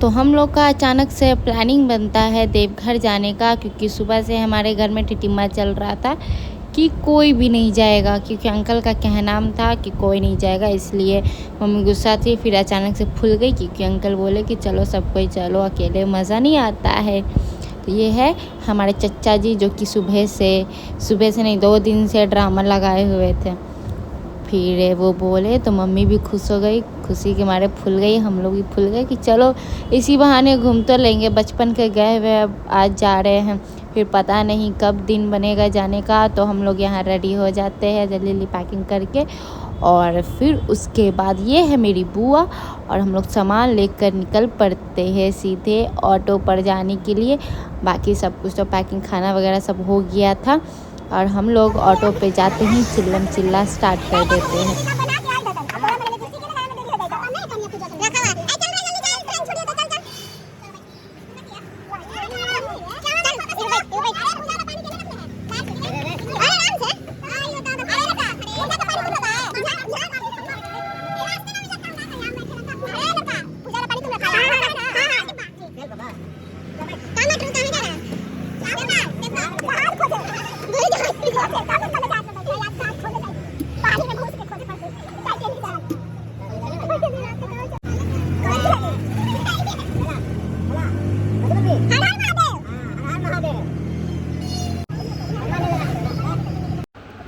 तो हम लोग का अचानक से प्लानिंग बनता है देवघर जाने का, क्योंकि सुबह से हमारे घर में टिटिम्मा चल रहा था कि कोई भी नहीं जाएगा, क्योंकि अंकल का कहना था कि कोई नहीं जाएगा। इसलिए मम्मी गुस्सा थी, फिर अचानक से फूल गई क्योंकि अंकल बोले कि चलो सब कोई चलो, अकेले मज़ा नहीं आता है। तो ये है हमारे चचा जी जो कि सुबह से नहीं 2 दिन से ड्रामा लगाए हुए थे। फिर वो बोले तो मम्मी भी खुश हो गई, खुशी के मारे फूल गई, हम लोग भी फूल गए कि चलो इसी बहाने घूम तो लेंगे, बचपन के गए हुए अब आज जा रहे हैं। फिर पता नहीं कब दिन बनेगा जाने का, तो हम लोग यहाँ रेडी हो जाते हैं जल्दी जल्दी पैकिंग करके। और फिर उसके बाद ये है मेरी बुआ, और हम लोग सामान लेकर निकल पड़ते हैं सीधे ऑटो पर जाने के लिए। बाकी सब कुछ तो पैकिंग खाना वगैरह सब हो गया था, और हम लोग ऑटो पे जाते ही चिल्लम चिल्ला स्टार्ट कर देते हैं।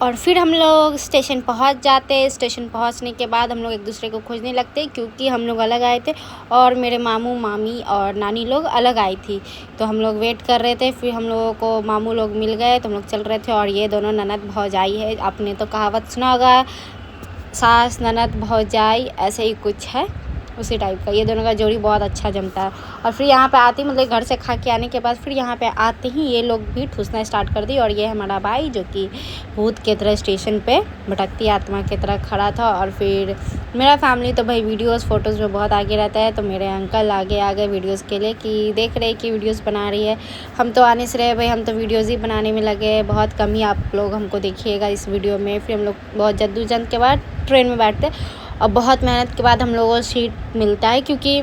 और फिर हम लोग स्टेशन पहुंच जाते। स्टेशन पहुंचने के बाद हम लोग एक दूसरे को खोजने लगते, क्योंकि हम लोग अलग आए थे और मेरे मामू मामी और नानी लोग अलग आई थी। तो हम लोग वेट कर रहे थे, फिर हम लोगों को मामू लोग मिल गए तो हम लोग चल रहे थे। और ये दोनों ननद भौजाई है, आपने तो कहावत सुना होगा, सास ननद भौजाई, ऐसे ही कुछ है उसी टाइप का। ये दोनों का जोड़ी बहुत अच्छा जमता है। और फिर यहाँ पे आते ही मतलब घर से खा के आने के बाद फिर यहाँ पे आते ही ये लोग भी ठूसना स्टार्ट कर दी। और ये हमारा भाई जो कि भूत की तरह स्टेशन पे भटकती आत्मा की तरह खड़ा था। और फिर मेरा फैमिली तो भाई वीडियोस फोटोज़ में बहुत आगे रहता है, तो मेरे अंकल आगे आ गए वीडियोज़ के लिए कि देख रहे कि वीडियोज़ बना रही है। हम तो आने से रहे भाई, हम तो वीडियोज़ ही बनाने में लगे, बहुत कम ही आप लोग हमको देखिएगा इस वीडियो में। फिर हम लोग बहुत जद्दोजहद के बाद ट्रेन में बैठते और बहुत मेहनत के बाद हम लोगों को सीट मिलता है, क्योंकि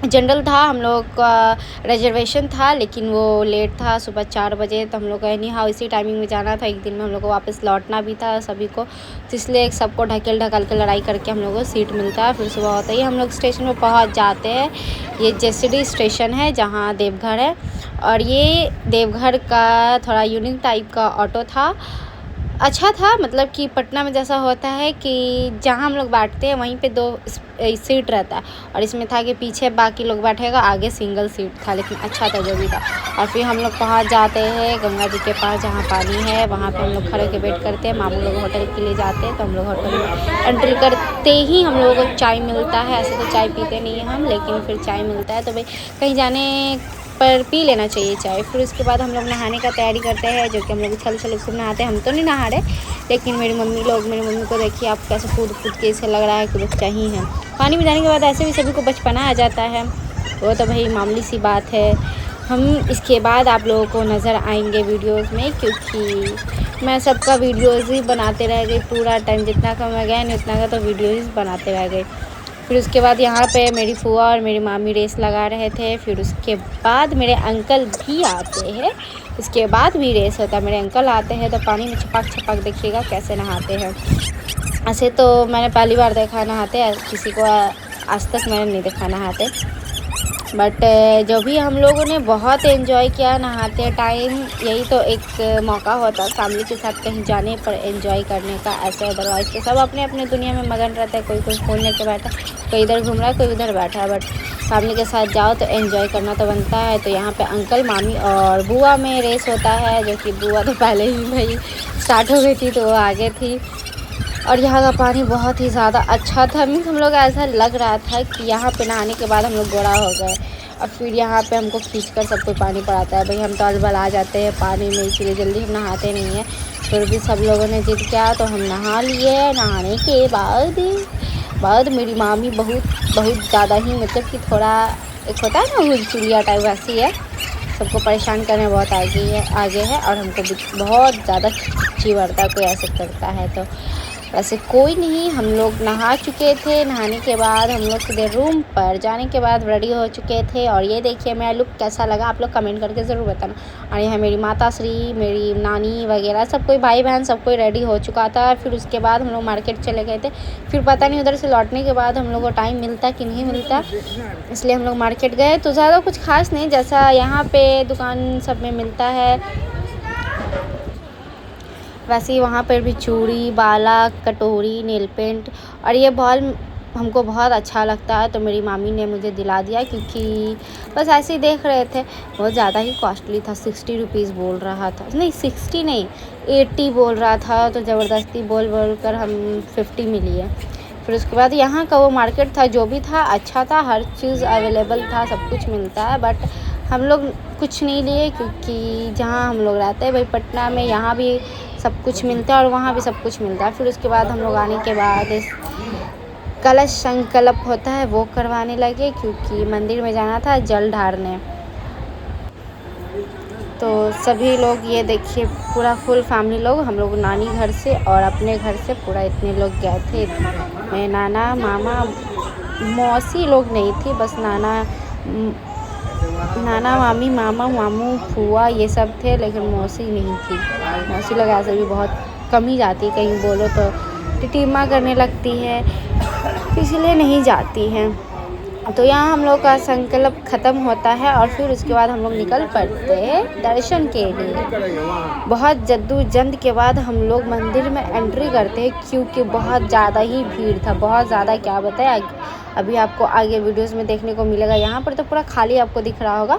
जनरल था, हम लोग का रिजर्वेशन था, लेकिन वो लेट था सुबह 4 बजे। तो हम लोग को एनी हाउ इसी टाइमिंग में जाना था, एक दिन में हम लोग को वापस लौटना भी था सभी को, तो इसलिए सबको ढकेल के लड़ाई करके हम लोग को सीट मिलता है। फिर सुबह होता ही हम लोग स्टेशन में पहुंच जाते हैं। ये जेसीडी स्टेशन है जहाँ देवघर है, और ये देवघर का थोड़ा यूनिक टाइप का ऑटो था, अच्छा था। मतलब कि पटना में जैसा होता है कि जहाँ हम लोग बैठते हैं वहीं पे 2 सीट रहता है, और इसमें था कि पीछे बाकी लोग बैठेगा, आगे सिंगल सीट था, लेकिन अच्छा था जो भी था। और फिर हम लोग पहुँच जाते हैं गंगा जी के पास जहाँ पानी है, वहाँ पे हम लोग खड़े होकर वेट करते हैं। मामू लोग होटल के लिए जाते हैं, तो हम लोग होटल में एंट्री करते ही हम लोगों को चाय मिलता है। ऐसे तो चाय पीते नहीं हैं हम, लेकिन फिर चाय मिलता है, तो भाई कहीं जाने पर पी लेना चाहिए चाय। फिर उसके बाद हम लोग नहाने का तैयारी करते हैं, जो कि हम लोग उछल सब नहाते हैं। हम तो नहीं नहा रहे, लेकिन मेरी मम्मी को देखिए आप कैसे कूद के इसे लग रहा है कि बच्चा ही है। पानी में जाने के बाद ऐसे भी सभी को बचपना आ जाता है, वो तो भाई मामूली सी बात है। हम इसके बाद आप लोगों को नज़र आएंगे वीडियोज़ में, क्योंकि मैं सबका वीडियोज़ ही बनाते रह गई पूरा टाइम, जितना का मैं गया नहीं उतना का तो वीडियोज़ बनाते रह गए। फिर उसके बाद यहाँ पे मेरी फूआ और मेरी मामी रेस लगा रहे थे। फिर उसके बाद मेरे अंकल भी आते हैं, उसके बाद भी रेस होता है। मेरे अंकल आते हैं तो पानी में छपाक देखिएगा कैसे नहाते हैं। ऐसे तो मैंने पहली बार देखा नहाते, किसी को आज तक मैंने नहीं देखा नहाते, बट जो भी हम लोगों ने बहुत एंजॉय किया नहाते टाइम। यही तो एक मौका होता है फैमिली के साथ कहीं जाने पर एंजॉय करने का। ऐसे अदरवाइज़ तो सब अपने अपने दुनिया में मगन रहता है, कोई फ़ोन लेके बैठा, कोई इधर घूम रहा है, कोई उधर बैठा है। बट फैमिली के साथ जाओ तो एंजॉय करना तो बनता है। तो यहाँ पे अंकल मामी और बुआ में रेस होता है, जो कि बुआ तो पहले ही भाई स्टार्ट हो गई थी तो वो आगे थी। और यहाँ का पानी बहुत ही ज़्यादा अच्छा था, मीन्स हम लोग ऐसा लग रहा था कि यहाँ पे नहाने के बाद हम लोग गोरा हो गए। और फिर यहाँ पे हमको खींचकर सब कोई पानी पड़ाता है, भाई हम तो अलबल आ जाते हैं पानी में, इसलिए जल्दी हम नहाते नहीं हैं। फिर भी सब लोगों ने जिद किया तो हम नहा लिए। नहाने के बाद मेरी मामी बहुत ज़्यादा ही, मतलब कि थोड़ा एक होता है ना हुलचुलिया टाइप, वैसी है, सबको परेशान करने बहुत आगे है। और हमको बहुत ज़्यादा चिढ़ता है कोई ऐसे करता है तो। वैसे कोई नहीं, हम लोग नहा चुके थे। नहाने के बाद हम लोग सीधे रूम पर जाने के बाद रेडी हो चुके थे। और ये देखिए मेरा लुक कैसा लगा, आप लोग कमेंट करके ज़रूर बताना। और यहाँ मेरी माता श्री, मेरी नानी वगैरह सब कोई, भाई बहन सब कोई रेडी हो चुका था। फिर उसके बाद हम लोग मार्केट चले गए थे। फिर पता नहीं उधर से लौटने के बाद हम लोग को टाइम मिलता कि नहीं मिलता, इसलिए हम लोग मार्केट गए। तो ज़्यादा कुछ खास नहीं, जैसा यहाँ पे दुकान सब में मिलता है वैसे ही वहाँ पर भी चूड़ी, बाला, कटोरी, नेल पेंट और ये बॉल हमको बहुत अच्छा लगता है, तो मेरी मामी ने मुझे दिला दिया, क्योंकि बस ऐसे ही देख रहे थे। बहुत ज़्यादा ही कॉस्टली था, 60 रुपीज़ बोल रहा था, नहीं 60 नहीं 80 बोल रहा था। तो ज़बरदस्ती बोल कर हम 50 में लिए। फिर उसके बाद यहाँ का वो मार्केट था, जो भी था अच्छा था, हर चीज़ अवेलेबल था, सब कुछ मिलता है। बट हम लोग कुछ नहीं लिए, क्योंकि जहाँ हम लोग रहते हैं भाई पटना में, यहाँ भी सब कुछ मिलता है और वहाँ भी सब कुछ मिलता है। फिर उसके बाद हम लोग आने के बाद कलश संकल्प होता है वो करवाने लगे, क्योंकि मंदिर में जाना था जल ढारने। तो सभी लोग ये देखिए पूरा फुल फैमिली लोग, हम लोग नानी घर से और अपने घर से पूरा इतने लोग गए थे। मैं, नाना, मामा, मौसी लोग नहीं थी, बस नाना मामी, मामा मामू, फुआ ये सब थे, लेकिन मौसी नहीं थी। मौसी लोग ऐसे भी बहुत कम ही जाती, कहीं बोलो तो टिटिमा करने लगती है, इसलिए नहीं जाती हैं। तो यहाँ हम लोग का संकल्प ख़त्म होता है और फिर उसके बाद हम लोग निकल पड़ते हैं दर्शन के लिए। बहुत जद्दोजहद के बाद हम लोग मंदिर में एंट्री करते हैं, क्योंकि बहुत ज़्यादा ही भीड़ था, बहुत ज़्यादा, क्या बताएं, अभी आपको आगे वीडियोस में देखने को मिलेगा। यहाँ पर तो पूरा खाली आपको दिख रहा होगा।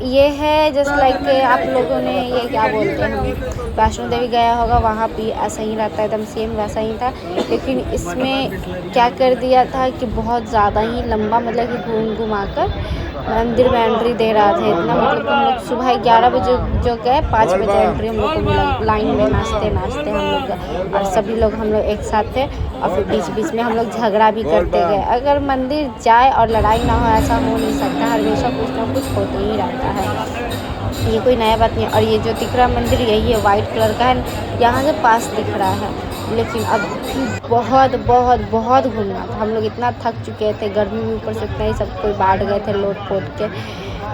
ये है जस्ट लाइक आप लोगों ने ये क्या बोलते हैं, वैष्णो देवी गया होगा, वहाँ भी ऐसा ही रहता है, एकदम सेम वैसा ही था। लेकिन इसमें क्या कर दिया था कि बहुत ज़्यादा ही लंबा, मतलब कि घूम घुमा कर मंदिर में एंट्री दे रहा था इतना। मतलब हम लोग सुबह 11 बजे जो गए, 5 बजे एंट्री हम लोग को मिला। लाइन में नाचते नाचते हम लोग, और सभी लोग हम लोग एक साथ थे। और फिर बीच बीच में हम लोग झगड़ा भी करते गए। अगर मंदिर जाए और लड़ाई ना हो, ऐसा हो नहीं सकता, हमेशा कुछ ना कुछ होते ही रहता है, ये कोई नया बात नहीं। और ये जो दिख रहा मंदिर यही है, वाइट कलर का है, यहाँ से पास दिख रहा है। लेकिन अब भी बहुत बहुत बहुत घूमना था, हम लोग इतना थक चुके थे, गर्मी में ऊपर से इतना ही सब कोई बांट गए थे लोट पोट के,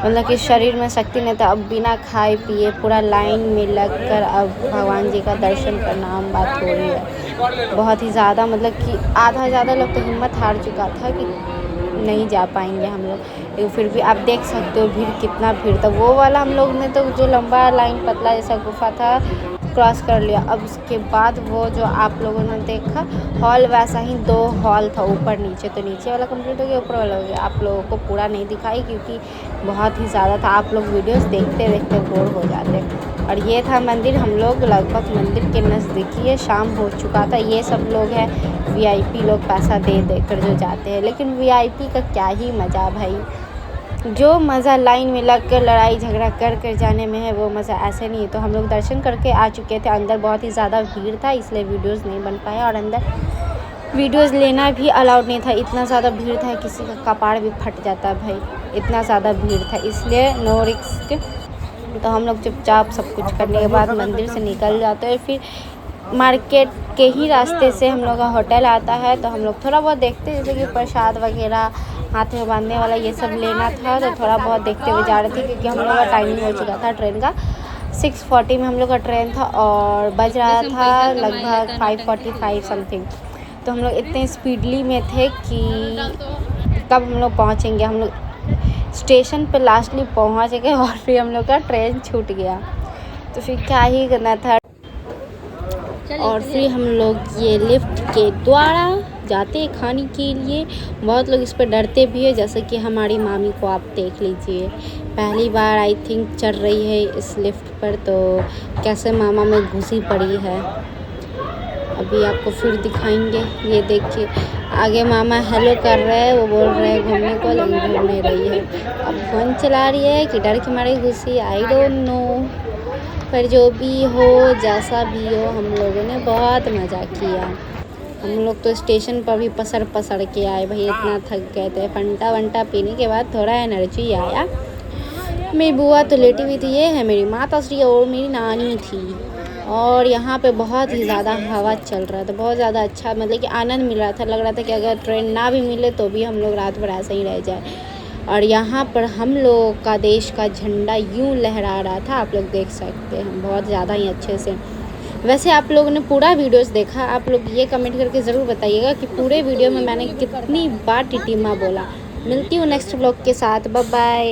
मतलब कि शरीर में शक्ति नहीं था। अब बिना खाए पिए पूरा लाइन में लगकर अब भगवान जी का दर्शन करना आम बात हो रही है। बहुत ही ज़्यादा, मतलब कि आधा ज़्यादा लोग तो हिम्मत हार चुका था कि नहीं जा पाएंगे हम लोग, लेकिन फिर भी आप देख सकते हो भीड़, कितना भीड़ था। वो वाला हम लोग ने तो जो लंबा लाइन पतला जैसा गुफा था क्रॉस कर लिया। अब उसके बाद वो जो आप लोगों ने देखा हॉल, वैसा ही 2 हॉल था, ऊपर नीचे। तो नीचे वाला कंप्लीट हो गया, ऊपर वाला हो गया। आप लोगों को पूरा नहीं दिखाई, क्योंकि बहुत ही ज़्यादा था, आप लोग वीडियोस देखते देखते बोर हो जाते। और ये था मंदिर, हम लोग लगभग मंदिर के नज़दीकी है, शाम हो चुका था। ये सब लोग हैं VIP लोग, पैसा दे देकर जो जाते हैं, लेकिन VIP का क्या ही मज़ा भाई। जो मज़ा लाइन में लग कर लड़ाई झगड़ा कर कर जाने में है, वो मज़ा ऐसे नहीं है। तो हम लोग दर्शन करके आ चुके थे, अंदर बहुत ही ज़्यादा भीड़ था, इसलिए वीडियोस नहीं बन पाया, और अंदर वीडियोस लेना भी अलाउड नहीं था, इतना ज़्यादा भीड़ था, किसी का कपाड़ भी फट जाता भाई, इतना ज़्यादा भीड़ था, इसलिए नो रिस्क। तो हम लोग चुपचाप सब कुछ करने के बाद मंदिर से निकल जाते हैं। फिर मार्केट के ही रास्ते से हम लोग का होटल आता है, तो हम लोग थोड़ा बहुत देखते, जैसे कि प्रसाद वगैरह, हाथ में बांधने वाला, ये सब लेना था, तो थोड़ा बहुत देखते हुए जा रहे थे, क्योंकि हम लोग का टाइमिंग हो चुका था ट्रेन का। 6:40 में हम लोग का ट्रेन था और बज रहा था लगभग 5:45 समथिंग। तो हम लोग इतने स्पीडली में थे कि कब हम लोग पहुँचेंगे। हम लोग स्टेशन पे लास्टली पहुँच गए और फिर हम लोग का ट्रेन छूट गया, तो फिर क्या ही करना था। और फिर हम लोग ये लिफ्ट के द्वारा जाते खाने के लिए। बहुत लोग इस पर डरते भी है, जैसे कि हमारी मामी को आप देख लीजिए, पहली बार आई थिंक चढ़ रही है इस लिफ्ट पर, तो कैसे मामा में घुसी पड़ी है। अभी आपको फिर दिखाएंगे, ये देखिए आगे मामा हेलो कर रहे हैं, वो बोल रहे हैं घूमने को, लेकिन घूम नहीं रही है। अब फोन चला रही है कि डर के मारे घुसी, आई डोंट नो। पर जो भी हो, जैसा भी हो, हम लोगों ने बहुत मज़ा किया। हम लोग तो स्टेशन पर भी पसर के आए भाई, इतना थक गए थे। फंटा वंटा पीने के बाद थोड़ा एनर्जी आया। मेरी बुआ तो लेटी हुई थी, ये है मेरी माता श्री और मेरी नानी थी, और यहाँ पे बहुत ही ज़्यादा हवा चल रहा था, बहुत ज़्यादा अच्छा, मतलब कि आनंद मिल रहा था। लग रहा था कि अगर ट्रेन ना भी मिले तो भी हम लोग रात भर ऐसे ही रह जाए। और यहाँ पर हम लोग का देश का झंडा यूँ लहरा रहा था, आप लोग देख सकते हैं बहुत ज़्यादा ही अच्छे से। वैसे आप लोगों ने पूरा वीडियोस देखा, आप लोग ये कमेंट करके ज़रूर बताइएगा कि पूरे वीडियो में मैंने कितनी बार टिटिमा बोला। मिलती हूँ नेक्स्ट व्लॉग के साथ, बाय बाय।